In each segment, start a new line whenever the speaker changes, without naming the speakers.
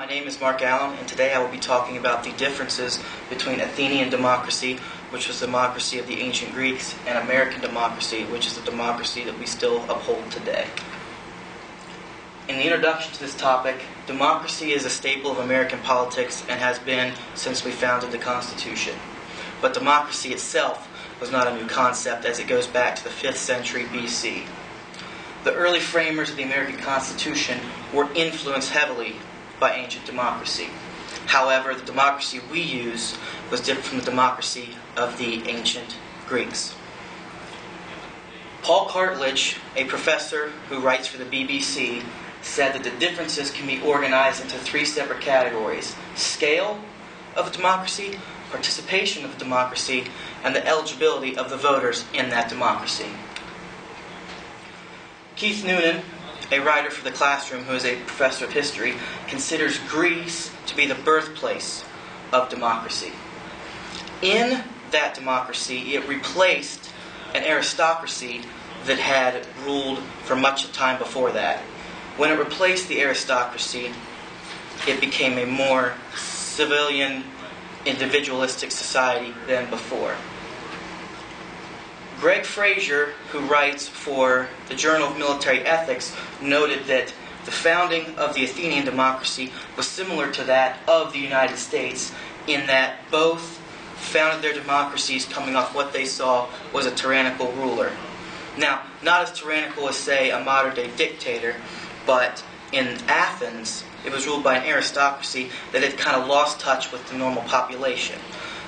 My name is Mark Allen, and today I will be talking about the differences between Athenian democracy, which was the democracy of the ancient Greeks, and American democracy, which is the democracy that we still uphold today. In the introduction to this topic, democracy is a staple of American politics and has been since we founded the Constitution. But democracy itself was not a new concept, as it goes back to the 5th century BC. The early framers of the American Constitution were influenced heavily by ancient democracy. However, the democracy we use was different from the democracy of the ancient Greeks. Paul Cartledge, a professor who writes for the BBC, said that the differences can be organized into 3 separate categories: scale of a democracy, participation of a democracy, and the eligibility of the voters in that democracy. Keith Noonan, a writer for The Classroom who is a professor of history, considers Greece to be the birthplace of democracy. In that democracy, it replaced an aristocracy that had ruled for much of time before that. When it replaced the aristocracy, it became a more civilian, individualistic society than before. Greg Fraser, who writes for the Journal of Military Ethics, noted that the founding of the Athenian democracy was similar to that of the United States, in that both founded their democracies coming off what they saw was a tyrannical ruler. Now, not as tyrannical as, say, a modern-day dictator, but in Athens, it was ruled by an aristocracy that had kind of lost touch with the normal population.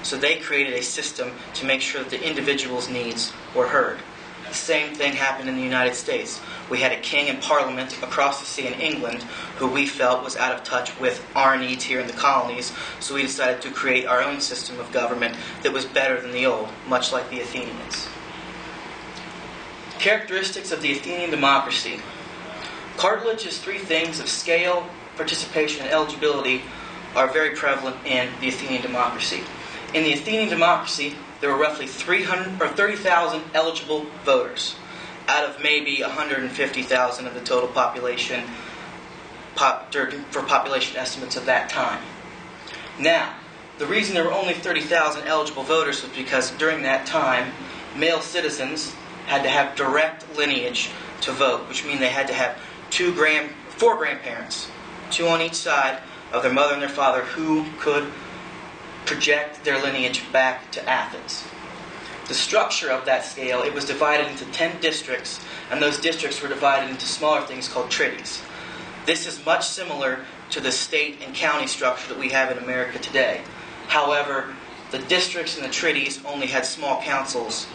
So they created a system to make sure that the individual's needs were heard. The same thing happened in the United States. We had a king and parliament across the sea in England who we felt was out of touch with our needs here in the colonies, so we decided to create our own system of government that was better than the old, much like the Athenians. Characteristics of the Athenian democracy. Cartledge's 3 things of scale, participation, and eligibility are very prevalent in the Athenian democracy. In the Athenian democracy, there were roughly 30,000 eligible voters, out of maybe 150,000 of the total population for population estimates of that time. Now, the reason there were only 30,000 eligible voters was because during that time, male citizens had to have direct lineage to vote, which means they had to have 4 grandparents, 2 on each side of their mother and their father, who could project their lineage back to Athens. The structure of that scale, it was divided into 10 districts, and those districts were divided into smaller things called trities. This is much similar to the state and county structure that we have in America today. However, the districts and the trities only had small councils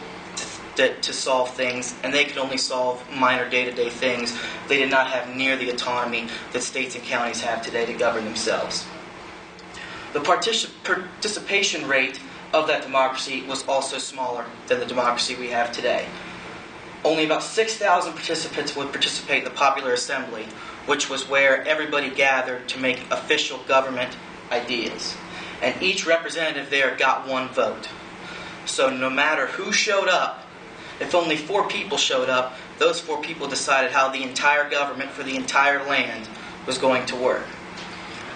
to solve things, and they could only solve minor day-to-day things. They did not have near the autonomy that states and counties have today to govern themselves. The participation rate of that democracy was also smaller than the democracy we have today. Only about 6,000 participants would participate in the popular assembly, which was where everybody gathered to make official government ideas. And each representative there got 1 vote. So no matter who showed up, if only 4 people showed up, those 4 people decided how the entire government for the entire land was going to work.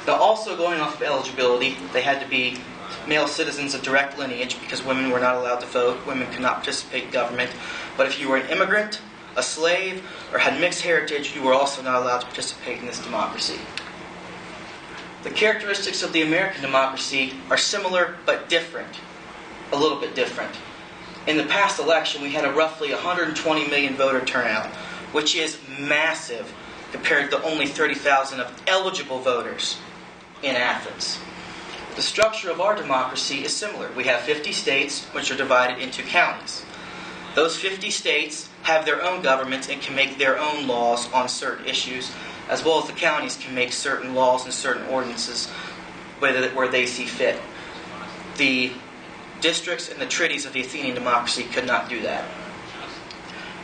Now, also going off of eligibility, they had to be male citizens of direct lineage because women were not allowed to vote. Women could not participate in government. But if you were an immigrant, a slave, or had mixed heritage, you were also not allowed to participate in this democracy. The characteristics of the American democracy are similar but different, a little bit different. In the past election, we had a roughly 120 million voter turnout, which is massive compared to only 30,000 of eligible voters in Athens. The structure of our democracy is similar. We have 50 states, which are divided into counties. Those 50 states have their own governments and can make their own laws on certain issues, as well as the counties can make certain laws and certain ordinances where they see fit. The districts and the trities of the Athenian democracy could not do that.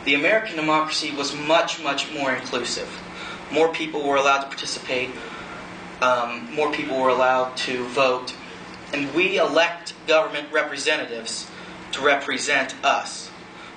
The American democracy was much, much more inclusive. More people were allowed to participate. More people were allowed to vote. And we elect government representatives to represent us.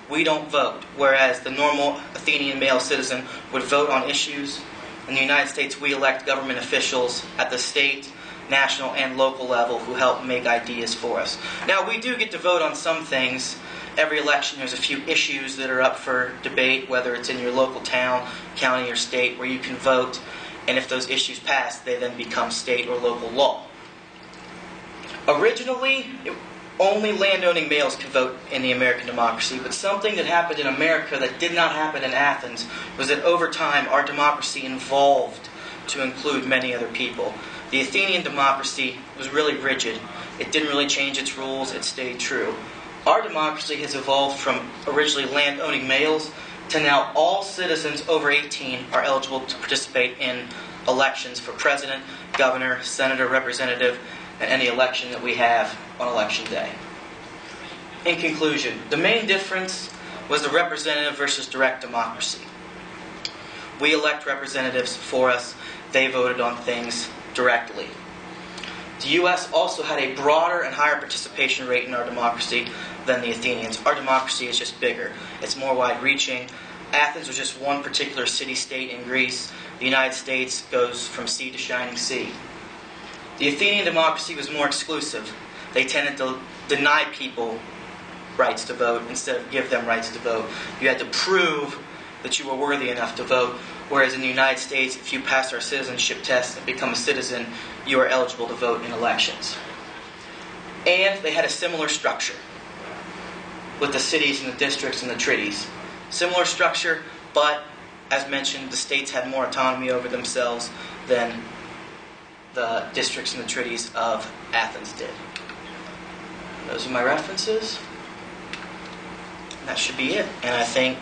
We don't vote, whereas the normal Athenian male citizen would vote on issues In the United States, we elect government officials at the state, national, and local level who help make ideas for us. Now, we do get to vote on some things. Every election, there's a few issues that are up for debate, whether it's in your local town, county, or state, where you can vote. And if those issues pass, they then become state or local law. Originally, only landowning males could vote in the American democracy, but something that happened in America that did not happen in Athens was that over time our democracy evolved to include many other people. The Athenian democracy was really rigid. It didn't really change its rules, it stayed true. Our democracy has evolved from originally landowning males to now all citizens over 18 are eligible to participate in elections for president, governor, senator, representative, and any election that we have on election day. In conclusion, the main difference was the representative versus direct democracy. We elect representatives for us. They voted on things directly. The U.S. also had a broader and higher participation rate in our democracy than the Athenians. Our democracy is just bigger. It's more wide-reaching. Athens was just one particular city-state in Greece. The United States goes from sea to shining sea. The Athenian democracy was more exclusive. They tended to deny people rights to vote instead of give them rights to vote. You had to prove that you were worthy enough to vote, whereas in the United States, if you pass our citizenship test and become a citizen, you are eligible to vote in elections. And they had a similar structure with the cities and the districts and the treaties. Similar structure, but as mentioned, the states had more autonomy over themselves than the districts and the treaties of Athens did. Those are my references. And that should be it. And I think